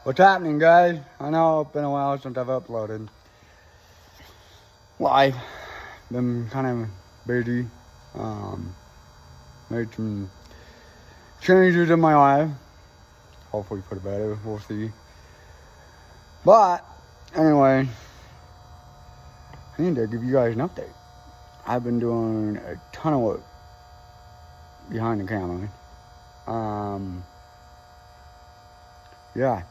What's happening, guys? I know it's been a while since I've uploaded. Life. Been kind of busy. Made some changes in my life. Hopefully for the better. We'll see. But, anyway, I need to give you guys an update. I've been doing a ton of work behind the camera. Yeah.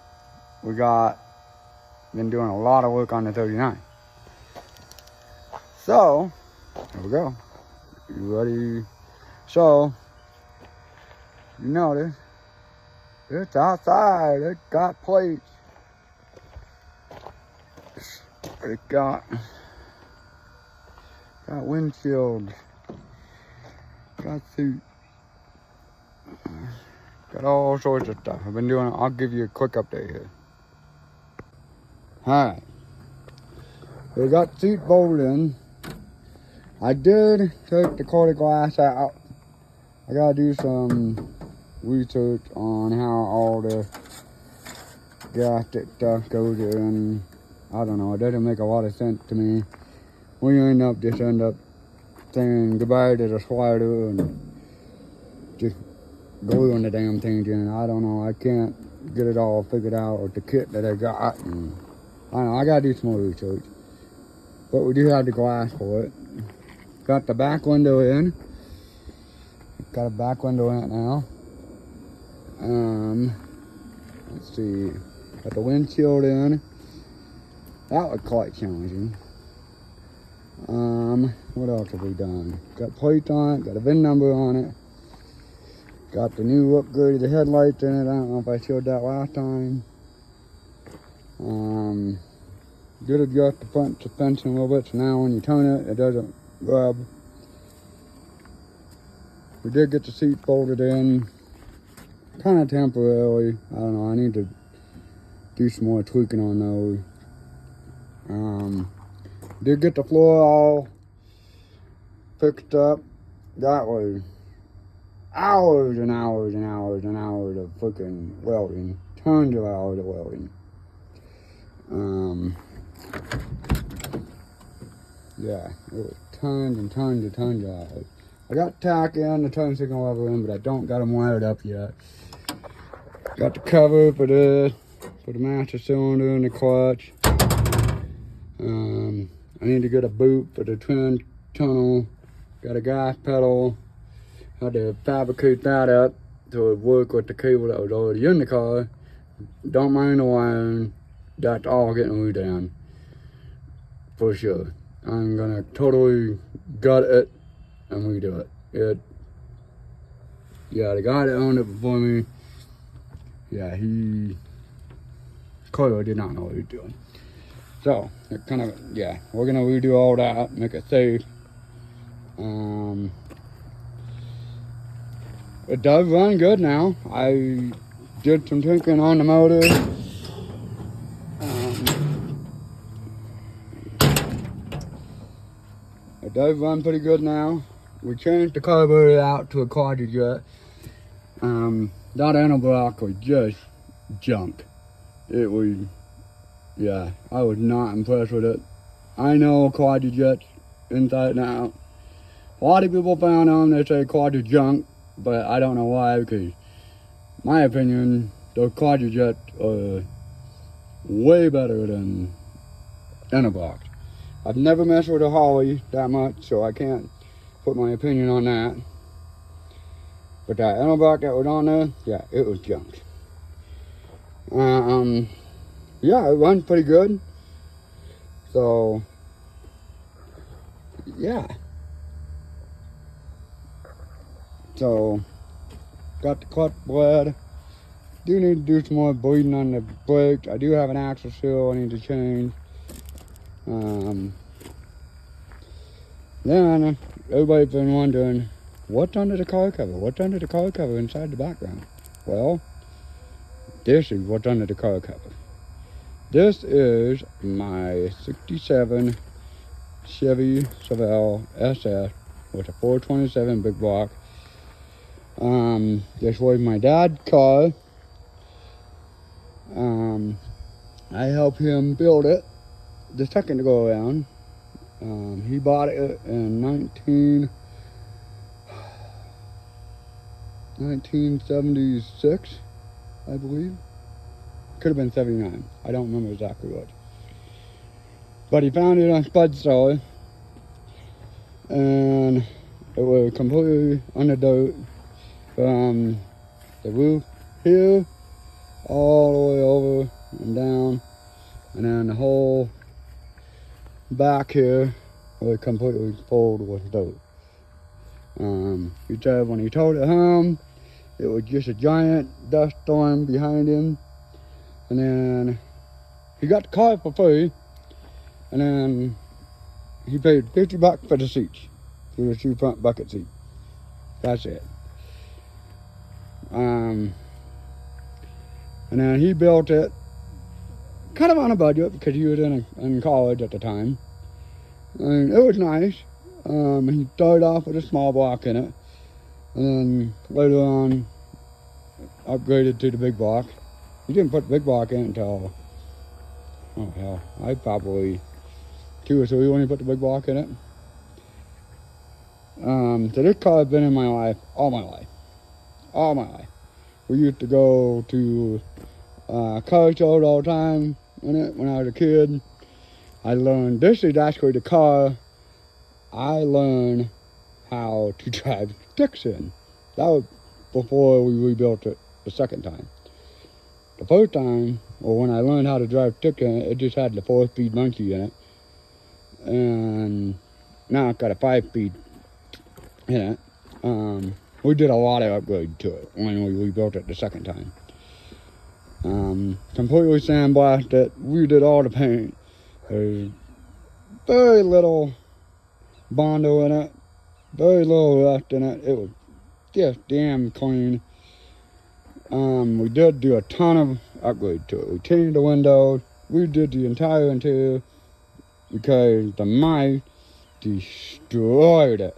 Been doing a lot of work on the 39. So, here we go. You ready? So, you notice, it's outside. It got plates. It got windshield. Got seat. Got all sorts of stuff. I'll give you a quick update here. Alright. We got seat bolted in. I did take the quarter glass out. I gotta do some research on how all the gasket stuff goes in. I don't know, it doesn't make a lot of sense to me. We end up saying goodbye to the slider and just gluing the damn thing in. I don't know, I can't get it all figured out with the kit that I got. And I don't know, I gotta do some more research. But we do have the glass for it. Got the back window in. Got a back window in it now. Let's see. Got the windshield in. That was quite challenging. What else have we done? Got plates on it. Got a VIN number on it. Got the new upgraded headlights in it. I don't know if I showed that last time. Did adjust the front suspension a little bit, so now when you turn it, it doesn't rub. We did get the seat folded in, kind of temporarily. I don't know, I need to do some more tweaking on those. Did get the floor all fixed up. That was hours and hours and hours and hours of freaking welding. Tons of hours of welding. Yeah, it was tons and tons and tons of hours. I got tack in, the turn signal lever in, but I don't got them wired up yet. Got the cover for this, for the master cylinder and the clutch. I need to get a boot for the twin tunnel. Got a gas pedal. Had to fabricate that up to work with the cable that was already in the car. Don't mind the wiring. That's all getting redone. For sure. I'm gonna totally gut it and redo it. Yeah, the guy that owned it before me, yeah, he clearly did not know what he was doing. So, it kind of, yeah, we're gonna redo all that, make it safe. It does run good now. I did some tinkering on the motor. It does run pretty good now. We changed the carburetor out to a Quadrajet. That inner block was just junk. It was, yeah, I was not impressed with it. I know Quadrajets inside and out. A lot of people found them, they say Quadra junk, but I don't know why, because my opinion, those Quadrajets are way better than inner blocks. I've never messed with a Holley that much, so I can't put my opinion on that. But that inner block that was on there, yeah, it was junk. Yeah, it runs pretty good. So, yeah. So, got the clutch bled. Do need to do some more bleeding on the brakes. I do have an axle seal I need to change. Then everybody's been wondering, what's under the car cover? What's under the car cover inside the background? Well, this is what's under the car cover. This is my 67 Chevy Chevelle SS with a 427 big block. This was my dad's car. I helped him build it the second go around. He bought it in 1976, I believe. Could have been 79. I don't remember exactly what. But he found it on Spud Store, and it was completely underbuilt from the roof here all the way over and down, and then the whole back here was completely filled with dirt. He said when he towed it home, it was just a giant dust storm behind him, and then he got the car for free, and then he paid $50 for the seats, for the 2 front bucket seats. That's it. And then he built it kind of on a budget because he was in college at the time. And it was nice. He started off with a small block in it, and then later on upgraded to the big block. He didn't put the big block in until, oh hell, I probably 2 or 3 when he put the big block in it. So this car has been in my life all my life. We used to go to car shows all the time in it when I was a kid. This is actually the car I learned how to drive sticks in. That was before we rebuilt it the second time. The first time, or when I learned how to drive stick in it, it just had the 4-speed monkey in it. And now it's got a 5-speed in it. We did a lot of upgrades to it when we rebuilt it the second time. Completely sandblasted. We did all the paint. There's very little Bondo in it, very little rust in it. It was just damn clean. We did do a ton of upgrades to it. We changed the windows. We did the entire interior because the mice destroyed it.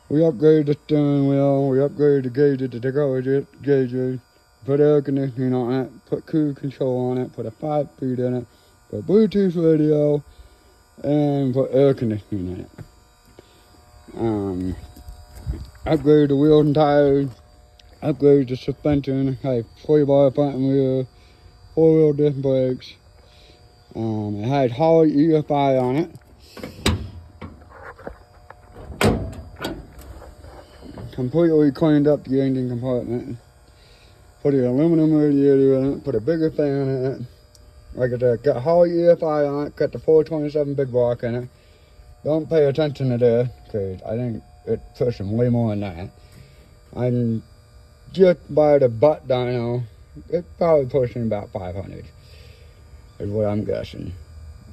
We upgraded the steering wheel. We upgraded the gauges, the gauges. Put air conditioning on it. Put cruise control on it. Put a 5-speed in it. Put Bluetooth radio, and put air conditioning in it. Upgraded the wheels and tires. Upgraded the suspension. Had 4-bar front and rear. 4-wheel disc brakes. It had Holley EFI on it. Completely cleaned up the engine compartment. Put an aluminum radiator in it. Put a bigger fan in it. Like I said, got Holley EFI on it. Got the 427 big block in it. Don't pay attention to this, because I think it's pushing way more than that. I'm just by the butt dyno, it's probably pushing about 500, is what I'm guessing.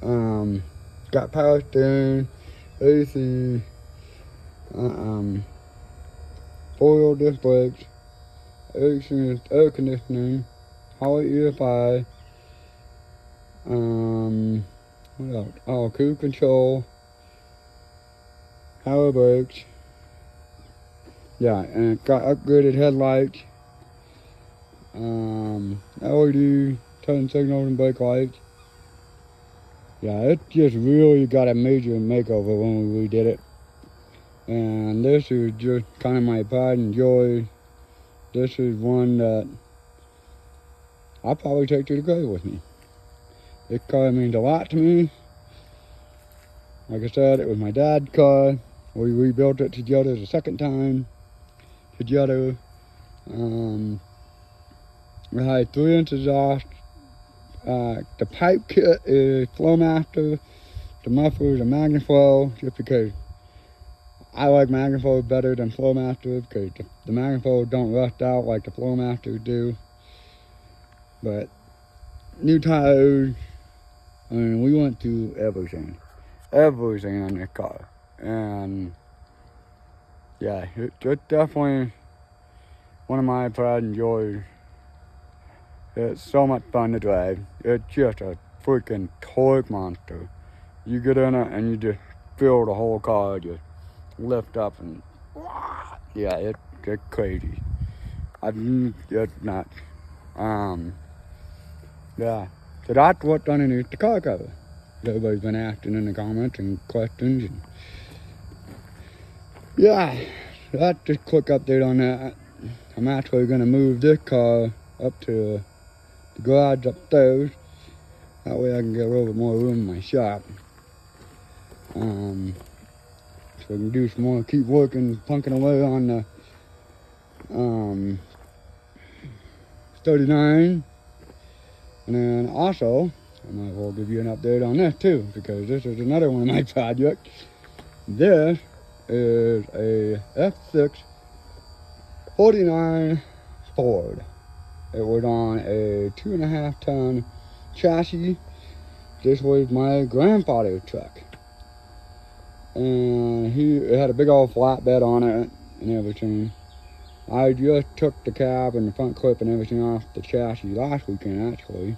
Got power steering, AC, 4-wheel disc brakes, air conditioning, Holley EFI, what else? Oh, cruise control, power brakes. Yeah, and it got upgraded headlights, LED turn signals and brake lights. Yeah, it just really got a major makeover when we redid it. And this is just kind of my pride and joy. This is one that I'll probably take to the grave with me. This car means a lot to me. Like I said, it was my dad's car. We rebuilt it together the second time. Together. We had 3-inch exhaust. The pipe kit is Flowmaster. The muffler is a Magnaflow, just because I like Magnaflow better than Flowmaster, because the Magnaflow don't rust out like the Flowmasters do. But new tires, I mean, we went through everything on this car. And yeah, it's definitely one of my pride and joys. It's so much fun to drive. It's just a freaking torque monster. You get in it and you just feel the whole car just lift up and yeah, it's crazy. It's nuts. Yeah. So that's what's underneath the car cover. Everybody's been asking in the comments and questions. And yeah, that's just a quick update on that. I'm actually going to move this car up to the garage upstairs. That way I can get a little bit more room in my shop. So I can do some more, keep working, punking away on the 39. And then also, I might as well give you an update on this too, because this is another one of my projects. This is a F6 49 Ford. It was on a 2.5 ton chassis. This was my grandfather's truck. And it had a big old flatbed on it and everything. I just took the cab and the front clip and everything off the chassis last weekend actually.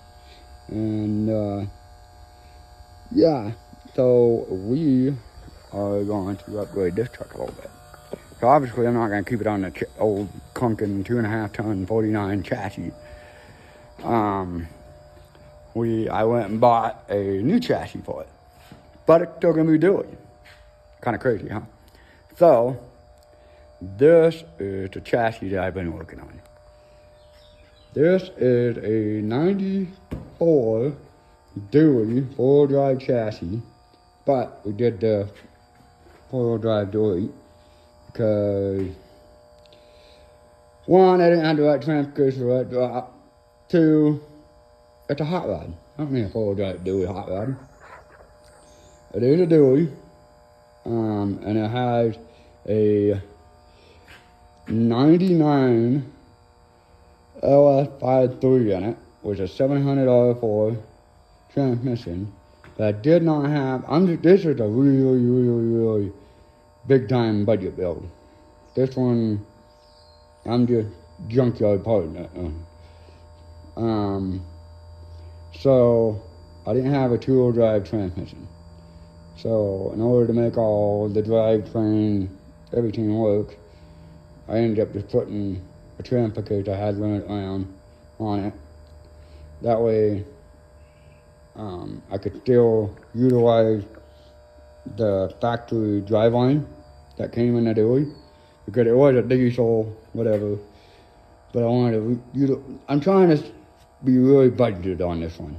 And yeah, so we are going to upgrade this truck a little bit. So obviously I'm not going to keep it on the old clunking 2.5 ton 49 chassis. I went and bought a new chassis for it, but it's still going to be doing. Kind of crazy, huh? So this is the chassis that I've been working on. This is a 94 Dewey 4-wheel drive chassis, but we did the 4-wheel drive Dewey because one, I didn't have the right transfer, the right drop. Two, it's a hot rod. I don't need a 4-wheel drive Dewey hot rod. It is a Dewey, and it has a 99 LS53 in it, with a $700 Ford transmission. But I did not have. This is a really big time budget build. This one, I'm just junkyard parting it. So I didn't have a 2-wheel drive transmission. So in order to make all the drivetrain, everything work, I ended up just putting a trim package I had running around on it. That way, I could still utilize the factory driveline that came in the Dewey, because it was a diesel, whatever. But I wanted to, I'm trying to be really budgeted on this one.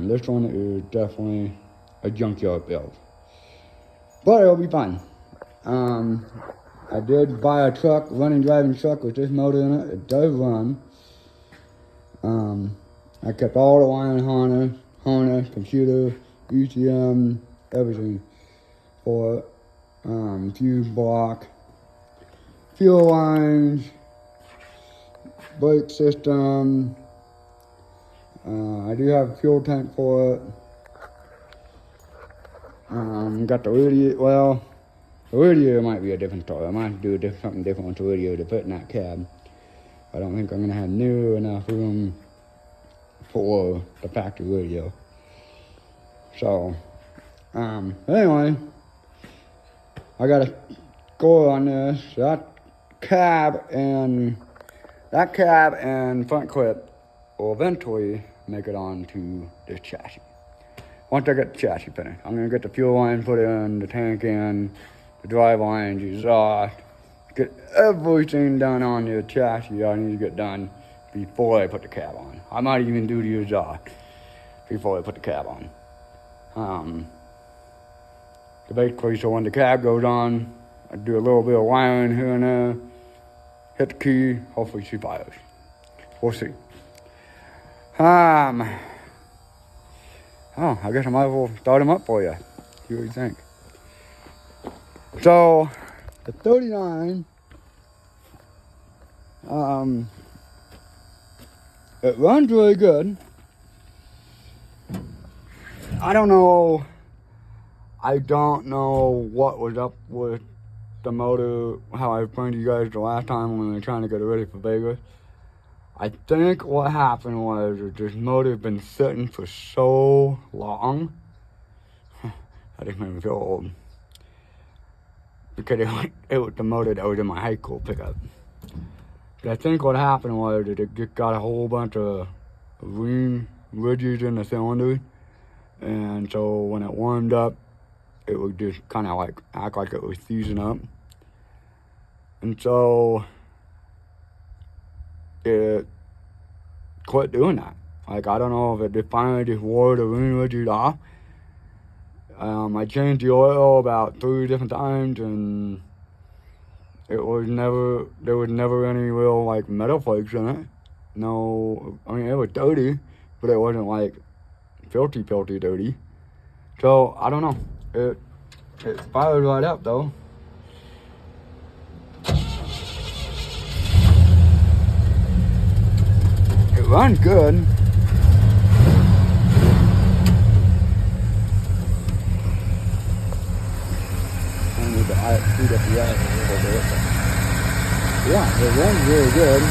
This one is definitely a junkyard build, but it'll be fun. I did buy a truck, driving truck with this motor in it. It does run. I kept all the wiring harness, computer, ECM, everything for it. Fuse block, fuel lines, brake system. I do have a fuel tank for it. Got the radiator. Well, the radiator might be a different story. I might have to do something different with the radiator to put in that cab. I don't think I'm going to have near enough room for the factory radio. So, anyway, I got a score on this. That cab and front clip will eventually make it onto this chassis. Once I get the chassis finished, I'm going to get the fuel line put in, the tank in, the drive lines, exhaust, get everything done on the chassis I need to get done before I put the cab on. I might even do the exhaust before I put the cab on. Basically, so when the cab goes on, I do a little bit of wiring here and there, hit the key, hopefully she fires. We'll see. I guess I might as well start them up for you. See what you think. So, the 39, it runs really good. I don't know what was up with the motor, how I explained to you guys the last time when we were trying to get it ready for Vegas. I think what happened was that this motor had been sitting for so long. That just made me feel old. Because it was the motor that was in my high school pickup. But I think what happened was that it just got a whole bunch of ring ridges in the cylinder, and so when it warmed up, it would just kind of like act like it was seizing up. And so it quit doing that. Like, I don't know if it just finally just wore the ring ridges off. I changed the oil about 3 different times, and there was never any real like metal flakes in it. No, I mean, it was dirty, but it wasn't like filthy dirty. So I don't know. It fired right up though. It runs good. I need to speed up the ice a little bit. Yeah, it runs really good.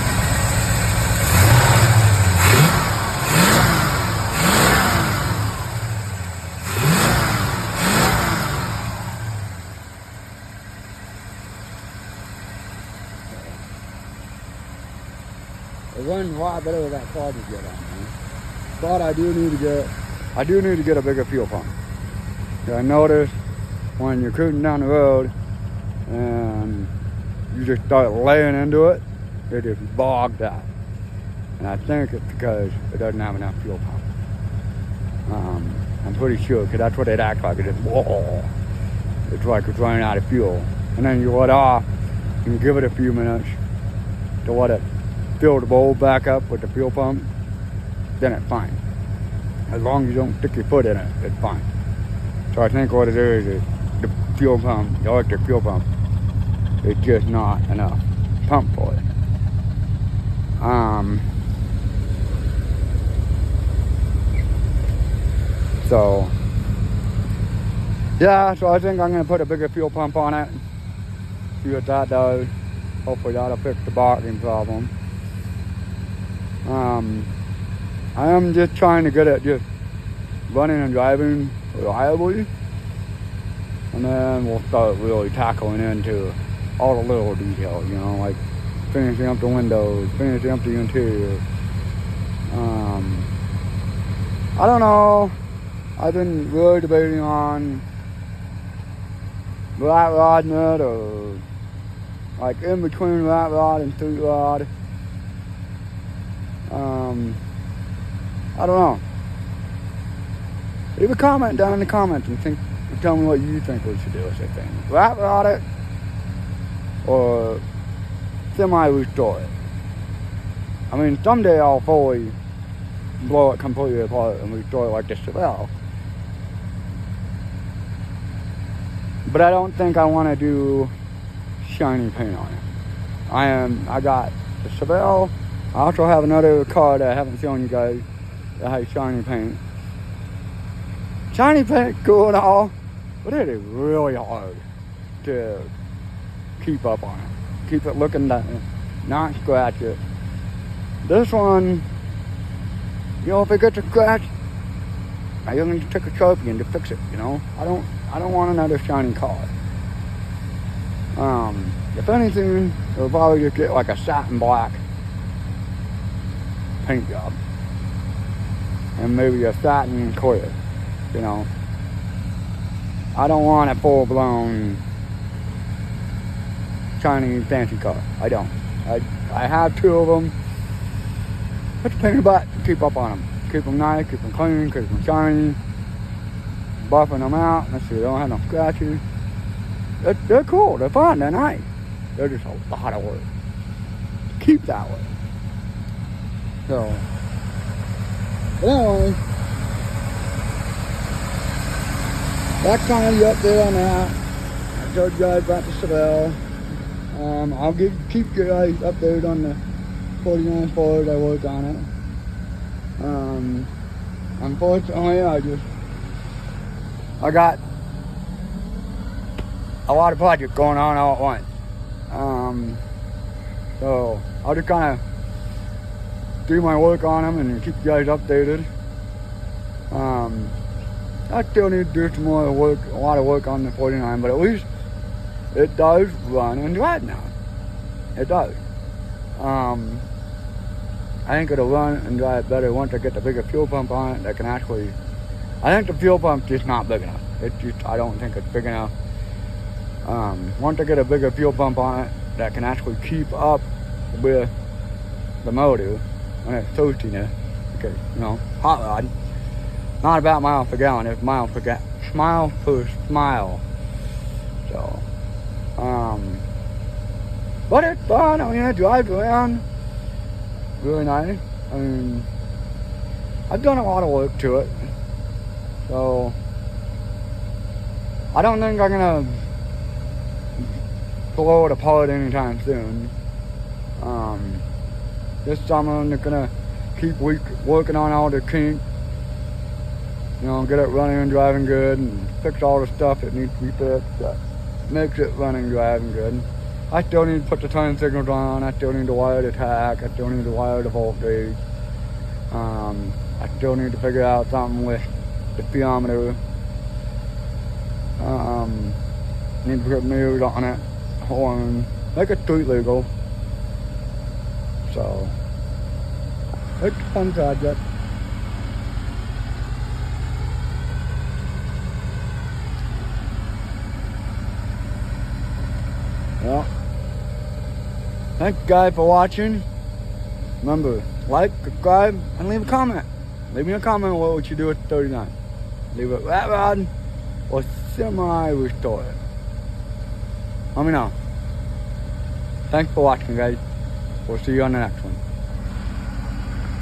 It runs a lot better with that car just got on there. But I do need to get a bigger fuel pump. I noticed when you're cruising down the road and you just start laying into it, it just bogged out. And I think it's because it doesn't have enough fuel pump. I'm pretty sure, because that's what it acts like. It just, whoa. It's like it's running out of fuel. And then you let off and you give it a few minutes to let it fill the bowl back up with the fuel pump, then it's fine. As long as you don't stick your foot in it, it's fine. So I think what it is the fuel pump, the electric fuel pump, is just not enough pump for it. So yeah, so I think I'm gonna put a bigger fuel pump on it. See what that does. Hopefully that'll fix the barking problem. I am just trying to get it just running and driving reliably, and then we'll start really tackling into all the little details, like finishing up the windows, finishing up the interior. I don't know. I've been really debating on rat rodding it, or like in between rat rod and street rod. I don't know. Leave a comment down in the comments and tell me what you think we should do with this thing. Rat rod it or semi-restore it. I mean, someday I'll fully blow it completely apart and restore it like the Chevelle. But I don't think I want to do shiny paint on it. I got the Chevelle. I also have another car that I haven't shown you guys that has shiny paint. Shiny paint, cool and all, but it is really hard to keep up on it. Keep it looking down, not scratch it. This one, if it gets a scratch, I'm going to take a Sharpie to fix it, I don't want another shiny car. If anything, it'll probably just get like a satin black paint job. And maybe a satin clear, I don't want a full-blown shiny fancy car. I don't. I have 2 of them. Put the paint about to keep up on them. Keep them nice, keep them clean, keep them shiny. Buffing them out. Let's see, they don't have no scratches. They're cool, they're fun, they're nice. They're just a lot of work. Keep that way. So, but anyway, that's kind of the update on that. I told you guys about the Chevelle. I'll keep you guys updated on the 49 Ford. I work on it. Unfortunately, I got a lot of projects going on all at once. So I'll just kind of do my work on them and keep you guys updated. I still need to do some more work, a lot of work on the 49, but at least it does run and drive now. It does. I think it'll run and drive better once I get the bigger fuel pump on it that can actually, I think the fuel pump's just not big enough. I don't think it's big enough. Once I get a bigger fuel pump on it that can actually keep up with the motor when it's toastiness, because, you know, hot rod, not about miles per gallon, it's miles per mile. So, but it's fun. I mean, I drive around really nice. I mean, I've done a lot of work to it, so I don't think I'm gonna blow it apart anytime soon. This summer I'm gonna keep working on all the kinks, you know, get it running and driving good, and fix all the stuff that needs to be fixed that makes it running and driving good. I still need to put the turn signals on, I still need to wire the tach, I still need to wire the voltage. I still need to figure out something with the speedometer. Need to put mirrors on it, horn, make it street legal. So, it's a fun project. Well, thank you guys for watching. Remember, like, subscribe, and leave a comment. Leave me a comment what would you do with the 39. Leave it rat rod or semi-restore it. Let me know. Thanks for watching, guys. We'll see you on the next one.